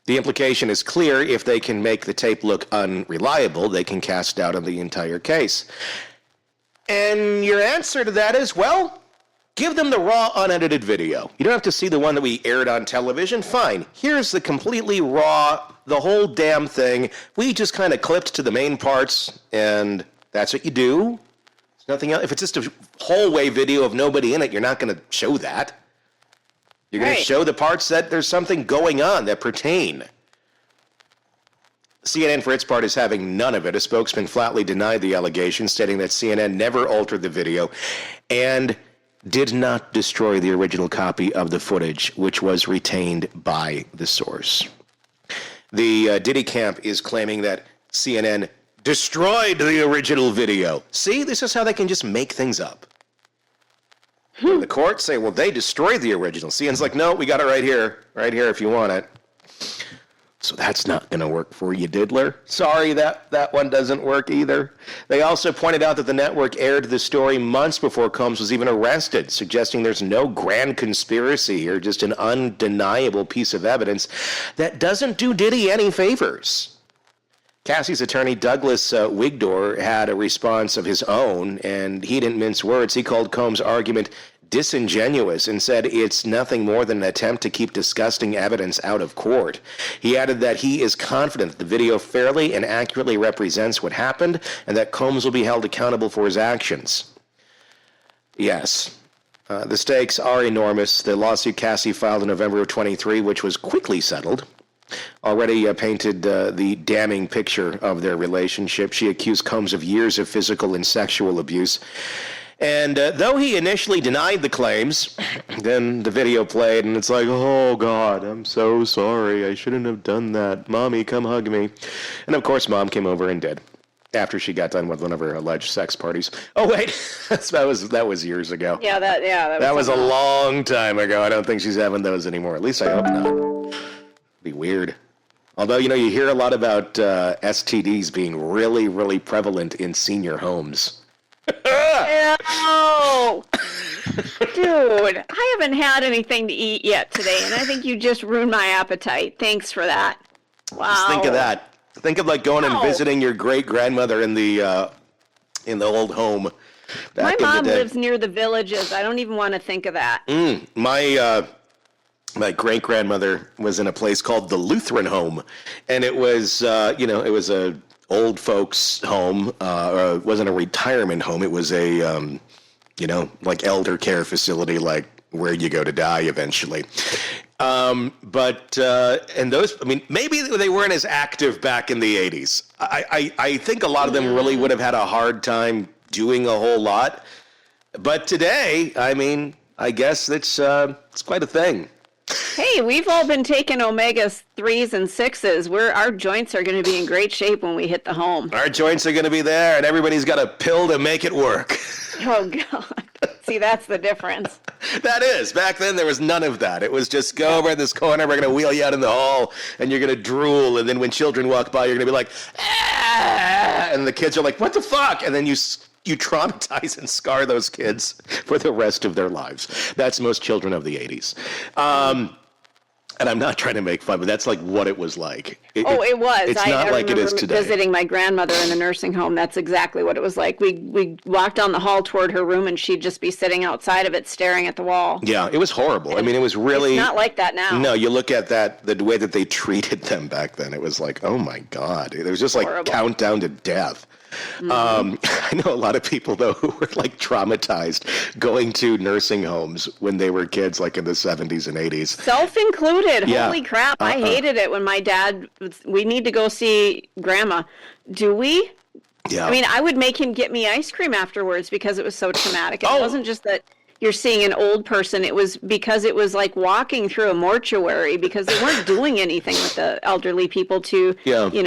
The implication is clear. If they can make the tape look unreliable, they can cast doubt on the entire case. And your answer to that is, well, give them the raw, unedited video. You don't have to see the one that we aired on television. Fine. Here's the completely raw, the whole damn thing. We just kind of clipped to the main parts, and that's what you do. There's nothing else. If it's just a hallway video of nobody in it, you're not going to show that. You're going to show the parts that there's something going on that pertain. CNN, for its part, is having none of it. A spokesman flatly denied the allegation, stating that CNN never altered the video and did not destroy the original copy of the footage, which was retained by the source. The Diddy camp is claiming that CNN destroyed the original video. See, this is how they can just make things up. The court say, well, they destroyed the original. CNN's like, no, we got it right here if you want it. So that's not going to work for you, Diddler. Sorry, that one doesn't work either. They also pointed out that the network aired the story months before Combs was even arrested, suggesting there's no grand conspiracy or just an undeniable piece of evidence that doesn't do Diddy any favors. Cassie's attorney, Douglas Wigdor, had a response of his own, and he didn't mince words. He called Combs' argument disingenuous and said it's nothing more than an attempt to keep disgusting evidence out of court. He added that he is confident that the video fairly and accurately represents what happened and that Combs will be held accountable for his actions. Yes, the stakes are enormous. The lawsuit Cassie filed in November of 23, which was quickly settled, already painted the damning picture of their relationship. She accused Combs of years of physical and sexual abuse. And though he initially denied the claims, then the video played, and it's like, oh, God, I'm so sorry. I shouldn't have done that. Mommy, come hug me. And, of course, Mom came over and did, after she got done with one of her alleged sex parties. Oh, wait, that was years ago. Yeah, that was a long time ago. I don't think she's having those anymore. At least I hope not. Be weird. Although, you hear a lot about STDs being really, really prevalent in senior homes. No! Dude, I haven't had anything to eat yet today, and I think you just ruined my appetite. Thanks for that. Wow. Just think of that. Think of like going and visiting your great-grandmother in the old home. My mom lives near the Villages. I don't even want to think of that. My great-grandmother was in a place called the Lutheran Home, and it was, it was a old folks' home. It wasn't a retirement home. It was a, like elder care facility, like where you go to die eventually. And those, maybe they weren't as active back in the 80s. I think a lot of them really would have had a hard time doing a whole lot. But today, I guess it's quite a thing. Hey, we've all been taking omega-3s and 6s. Our joints are going to be in great shape when we hit the home. Our joints are going to be there, and everybody's got a pill to make it work. Oh, God. See, that's the difference. That is. Back then, there was none of that. It was just go over in this corner, we're going to wheel you out in the hall, and you're going to drool, and then when children walk by, you're going to be like, ah! And the kids are like, what the fuck? And then you traumatize and scar those kids for the rest of their lives. That's most children of the 80s. And I'm not trying to make fun, but that's like what it was like. It was. It's not like it is today. Visiting my grandmother in the nursing home, that's exactly what it was like. We walked down the hall toward her room, and she'd just be sitting outside of it staring at the wall. Yeah, it was horrible. It was really... It's not like that now. No, you look at that, the way that they treated them back then, it was like, oh my God. It was just like horrible. Countdown to death. Mm-hmm. I know a lot of people, though, who were like traumatized going to nursing homes when they were kids, like in the 70s and 80s. Self-included. Yeah. Holy crap. I hated it when my dad, we need to go see Grandma. Do we? Yeah. I would make him get me ice cream afterwards because it was so traumatic. It wasn't just that you're seeing an old person. It was because it was like walking through a mortuary because they weren't doing anything with the elderly people to,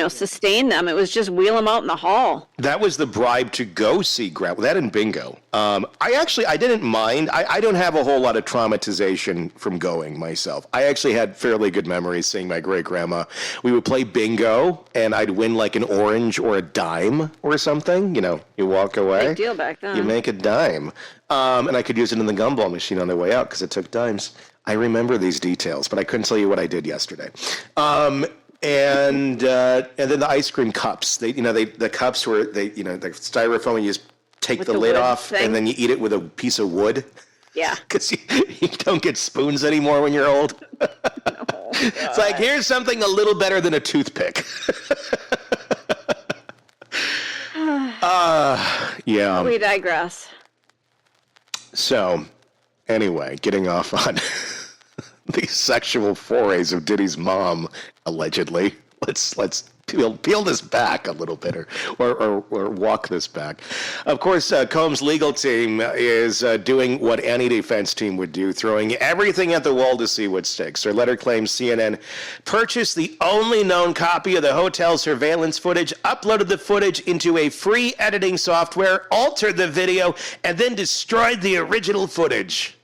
sustain them. It was just wheel them out in the hall. That was the bribe to go see Grandma. That and bingo. I didn't mind. I don't have a whole lot of traumatization from going myself. I actually had fairly good memories seeing my great-grandma. We would play bingo, and I'd win like an orange or a dime or something. You walk away. Big deal back then. You make a dime. And I could use it in the gumball machine on the way out because it took dimes. I remember these details, but I couldn't tell you what I did yesterday. And then the ice cream cups. The cups where the styrofoam, you just take With the the lid wood off, thing? and then you eat it with a piece of wood. Yeah. Because you don't get spoons anymore when you're old. It's like, here's something a little better than a toothpick. Yeah. We digress. So, anyway, getting off on the sexual forays of Diddy's mom, allegedly. Let's peel this back a little bit, or walk this back. Of course, Combs' legal team is doing what any defense team would do, throwing everything at the wall to see what sticks. Their letter claims CNN purchased the only known copy of the hotel surveillance footage, uploaded the footage into a free editing software, altered the video, and then destroyed the original footage.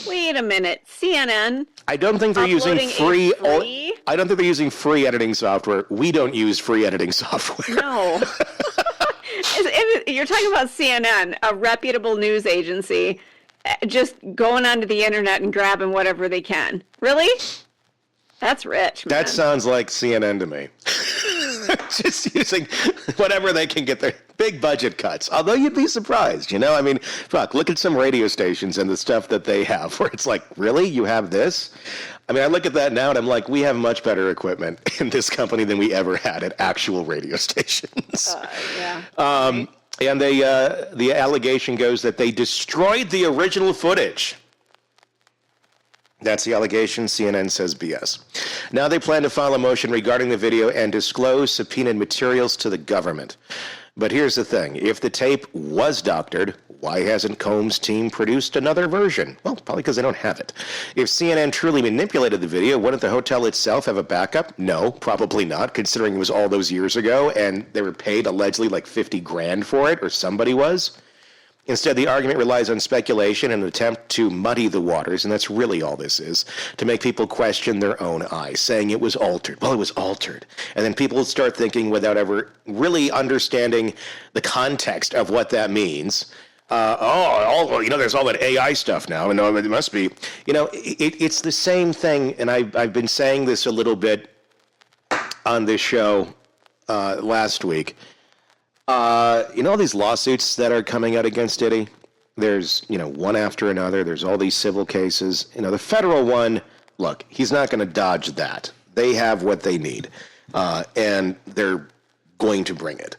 Wait a minute. CNN? I don't think they're using Uploading free. I don't think they're using free editing software. We don't use free editing software. No. You're talking about CNN, a reputable news agency, just going onto the internet and grabbing whatever they can. Really? That's rich, man. That sounds like CNN to me. Just using whatever they can get their big budget cuts. Although you'd be surprised, I mean, look at some radio stations and the stuff that they have where it's like, really? You have this? I mean, I look at that now and I'm like, we have much better equipment in this company than we ever had at actual radio stations. Yeah. And the allegation goes that they destroyed the original footage. That's the allegation. CNN says BS. Now they plan to file a motion regarding the video and disclose subpoenaed materials to the government. But here's the thing. If the tape was doctored, why hasn't Combs' team produced another version? Well, probably because they don't have it. If CNN truly manipulated the video, wouldn't the hotel itself have a backup? No, probably not, considering it was all those years ago and they were paid allegedly like $50,000 for it, or somebody was. Instead, the argument relies on speculation and an attempt to muddy the waters, and that's really all this is, to make people question their own eyes, saying it was altered. Well, it was altered. And then people start thinking without ever really understanding the context of what that means. There's all that AI stuff now, and it must be. It's the same thing, and I've been saying this a little bit on this show last week. All these lawsuits that are coming out against Diddy, there's, one after another. There's all these civil cases. The federal one, look, he's not going to dodge that. They have what they need, and they're going to bring it.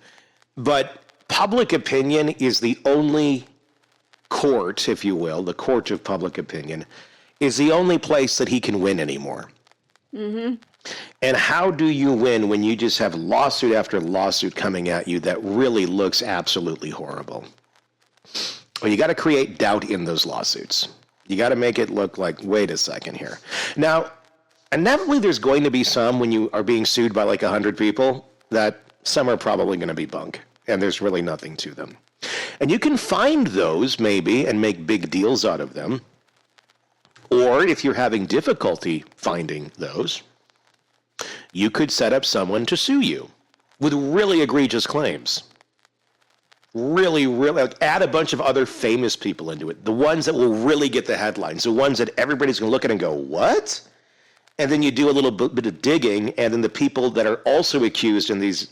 But public opinion is the only court, if you will, the court of public opinion, is the only place that he can win anymore. Mm-hmm. And how do you win when you just have lawsuit after lawsuit coming at you that really looks absolutely horrible? Well, you got to create doubt in those lawsuits. You got to make it look like, wait a second here. Now, inevitably there's going to be some when you are being sued by like 100 people that some are probably going to be bunk, and there's really nothing to them. And you can find those maybe and make big deals out of them. Or if you're having difficulty finding those, you could set up someone to sue you with really egregious claims. Really, add a bunch of other famous people into it. The ones that will really get the headlines. The ones that everybody's going to look at and go, what? And then you do a little bit of digging, and then the people that are also accused in these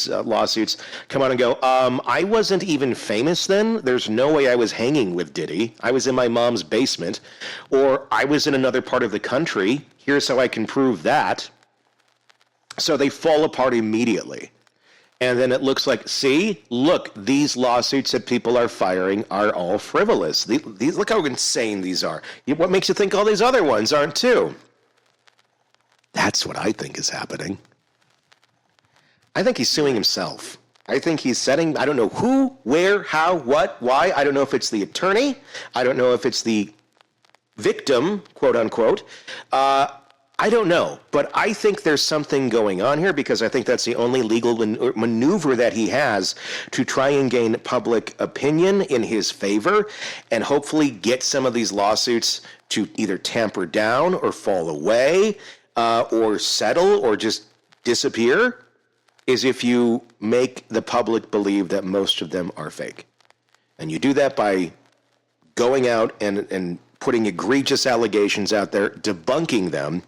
lawsuits come out and go, I wasn't even famous then. There's no way I was hanging with Diddy. I was in my mom's basement, or I was in another part of the country. Here's how I can prove that. So they fall apart immediately. And then it looks like, see, look, these lawsuits that people are firing are all frivolous. These, look how insane these are. What makes you think all these other ones aren't too? That's what I think is happening. I think he's suing himself. I think he's setting, I don't know who, where, how, what, why. I don't know if it's the attorney. I don't know if it's the victim, quote unquote. I don't know, but I think there's something going on here because I think that's the only legal maneuver that he has to try and gain public opinion in his favor and hopefully get some of these lawsuits to either tamper down or fall away or settle or just disappear, is if you make the public believe that most of them are fake. And you do that by going out and putting egregious allegations out there, debunking them,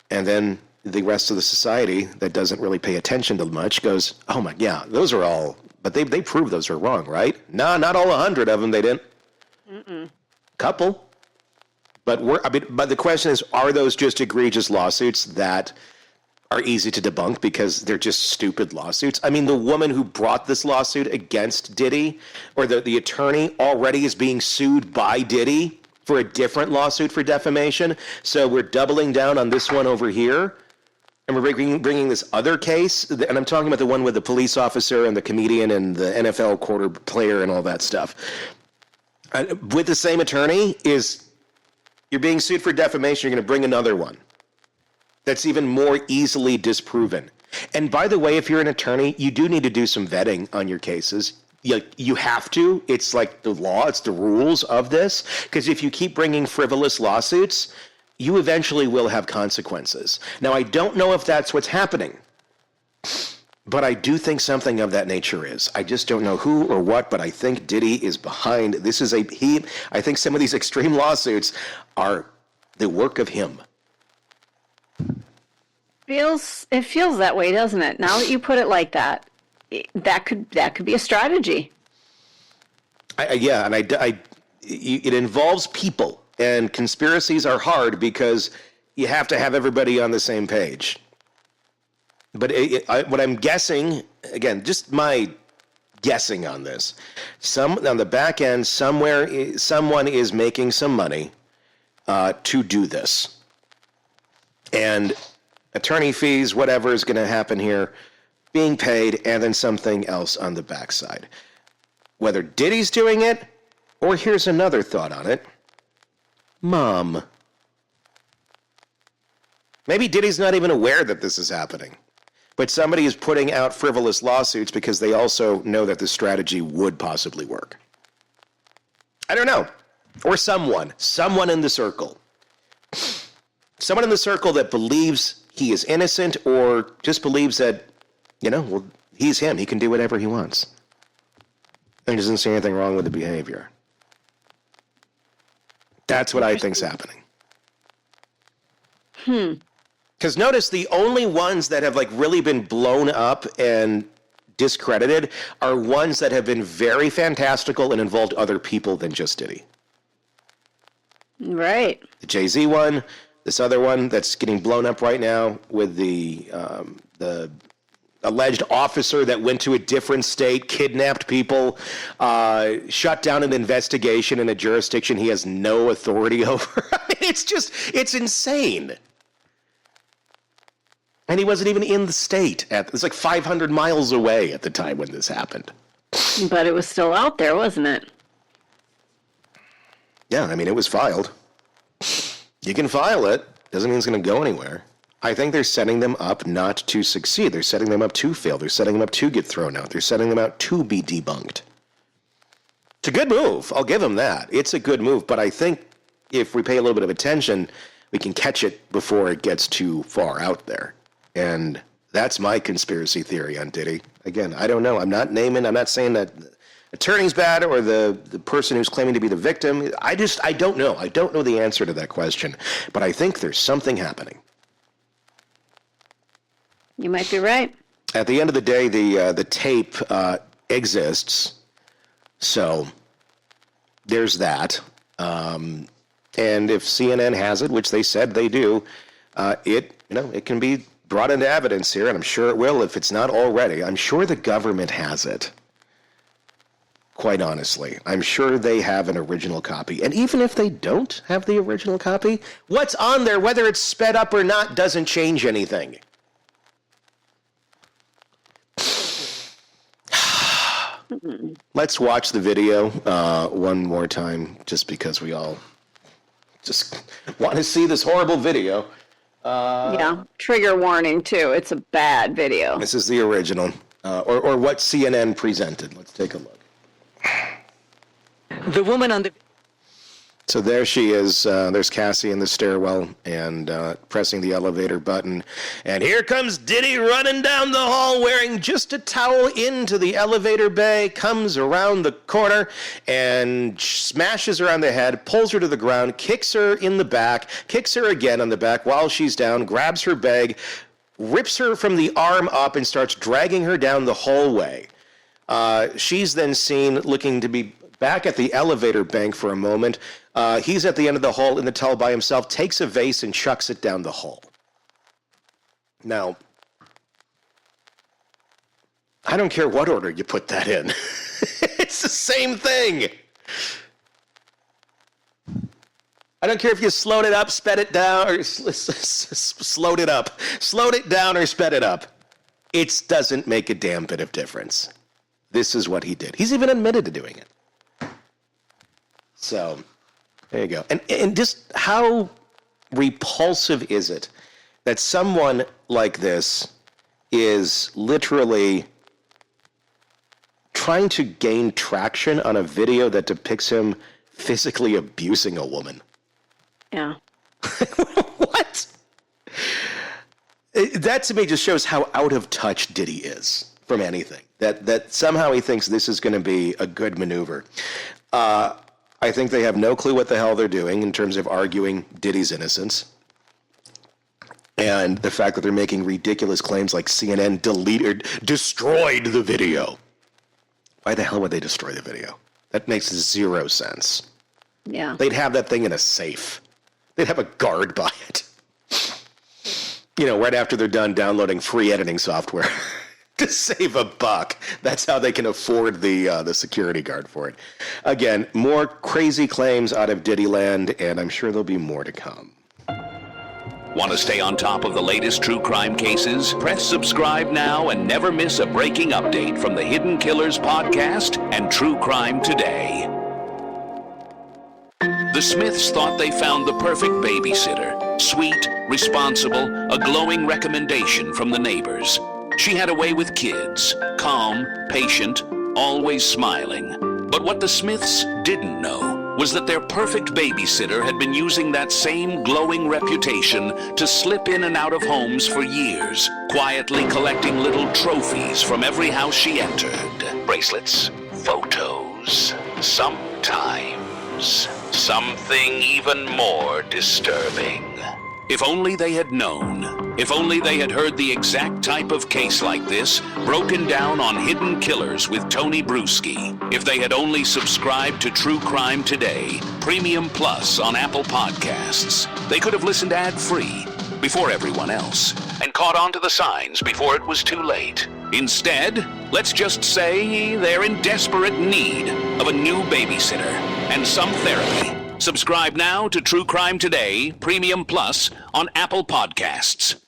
and then the rest of the society that doesn't really pay attention to much goes, oh my, yeah, those are all, but they prove those are wrong, right? No, not all 100 of them, they didn't. Couple. But but the question is, are those just egregious lawsuits that are easy to debunk because they're just stupid lawsuits? I mean, the woman who brought this lawsuit against Diddy, or the attorney, already is being sued by Diddy for a different lawsuit for defamation. So we're doubling down on this one over here. And we're bringing this other case, and I'm talking about the one with the police officer and the comedian and the NFL quarter player and all that stuff. With the same attorney, you're being sued for defamation, you're going to bring another one that's even more easily disproven. And by the way, if you're an attorney, you do need to do some vetting on your cases. You have to. It's like the law, it's the rules of this. Because if you keep bringing frivolous lawsuits, you eventually will have consequences. Now, I don't know if that's what's happening, but I do think something of that nature is. I just don't know who or what, but I think Diddy is behind. I think some of these extreme lawsuits are the work of him. It feels that way, doesn't it? Now that you put it like that, that could be a strategy. It involves people. And conspiracies are hard because you have to have everybody on the same page. But what I'm guessing, again, just my guessing on this, on the back end, somewhere, someone is making some money to do this. And attorney fees, whatever is going to happen here, being paid, and then something else on the backside. Whether Diddy's doing it, or here's another thought on it. Mom. Maybe Diddy's not even aware that this is happening. But somebody is putting out frivolous lawsuits because they also know that this strategy would possibly work. I don't know. Or someone in the circle. Someone in the circle that believes he is innocent or just believes that, he's him. He can do whatever he wants. And he doesn't see anything wrong with the behavior. That's what I think's happening. Because notice the only ones that have really been blown up and discredited are ones that have been very fantastical and involved other people than just Diddy. Right. The Jay-Z one, this other one that's getting blown up right now with the alleged officer that went to a different state, kidnapped people, shut down an investigation in a jurisdiction he has no authority over. I mean, it's insane. And he wasn't even in the state. It was 500 miles away at the time when this happened. But it was still out there, wasn't it? Yeah, I mean, it was filed. You can file it. Doesn't mean it's going to go anywhere. I think they're setting them up not to succeed. They're setting them up to fail. They're setting them up to get thrown out. They're setting them out to be debunked. It's a good move. I'll give them that. It's a good move. But I think if we pay a little bit of attention, we can catch it before it gets too far out there. And that's my conspiracy theory on Diddy. Again, I don't know. I'm not saying that the attorney's bad or the person who's claiming to be the victim. I don't know. I don't know the answer to that question. But I think there's something happening. You might be right. At the end of the day, the tape exists, so there's that. And if CNN has it, which they said they do, it can be brought into evidence here, and I'm sure it will if it's not already. I'm sure the government has it. Quite honestly, I'm sure they have an original copy. And even if they don't have the original copy, what's on there, whether it's sped up or not, doesn't change anything. Let's watch the video one more time, just because we all just want to see this horrible video. Yeah, trigger warning, too. It's a bad video. This is the original, or what CNN presented. Let's take a look. The woman on the... So there she is. There's Cassie in the stairwell and pressing the elevator button. And here comes Diddy running down the hall wearing just a towel into the elevator bay, comes around the corner and smashes her on the head, pulls her to the ground, kicks her in the back, kicks her again on the back while she's down, grabs her bag, rips her from the arm up and starts dragging her down the hallway. She's then seen looking to be back at the elevator bank for a moment. He's at the end of the hall in the towel by himself, takes a vase and chucks it down the hall. Now, I don't care what order you put that in. It's the same thing. I don't care if you slowed it up, sped it down, or slowed it up. Slowed it down or sped it up. It doesn't make a damn bit of difference. This is what he did. He's even admitted to doing it. So, there you go. And just how repulsive is it that someone like this is literally trying to gain traction on a video that depicts him physically abusing a woman? Yeah. What? That to me just shows how out of touch Diddy is from anything. That somehow he thinks this is going to be a good maneuver. I think they have no clue what the hell they're doing in terms of arguing Diddy's innocence. And the fact that they're making ridiculous claims like CNN destroyed the video. Why the hell would they destroy the video? That makes zero sense. Yeah. They'd have that thing in a safe. They'd have a guard by it. You know, right after they're done downloading free editing software to save a buck. That's how they can afford the security guard for it. Again, more crazy claims out of Diddy land, and I'm sure there'll be more to come. Want to stay on top of the latest true crime cases? Press subscribe now and never miss a breaking update from the Hidden Killers podcast and True Crime Today. The Smiths thought they found the perfect babysitter. Sweet, responsible, a glowing recommendation from the neighbors. She had a way with kids, calm, patient, always smiling. But what the Smiths didn't know was that their perfect babysitter had been using that same glowing reputation to slip in and out of homes for years, quietly collecting little trophies from every house she entered. Bracelets, photos, sometimes something even more disturbing. If only they had known. If only they had heard the exact type of case like this broken down on Hidden Killers with Tony Bruschi. If they had only subscribed to True Crime Today, Premium Plus on Apple Podcasts. They could have listened ad-free before everyone else and caught on to the signs before it was too late. Instead, let's just say they're in desperate need of a new babysitter and some therapy. Subscribe now to True Crime Today, Premium Plus on Apple Podcasts.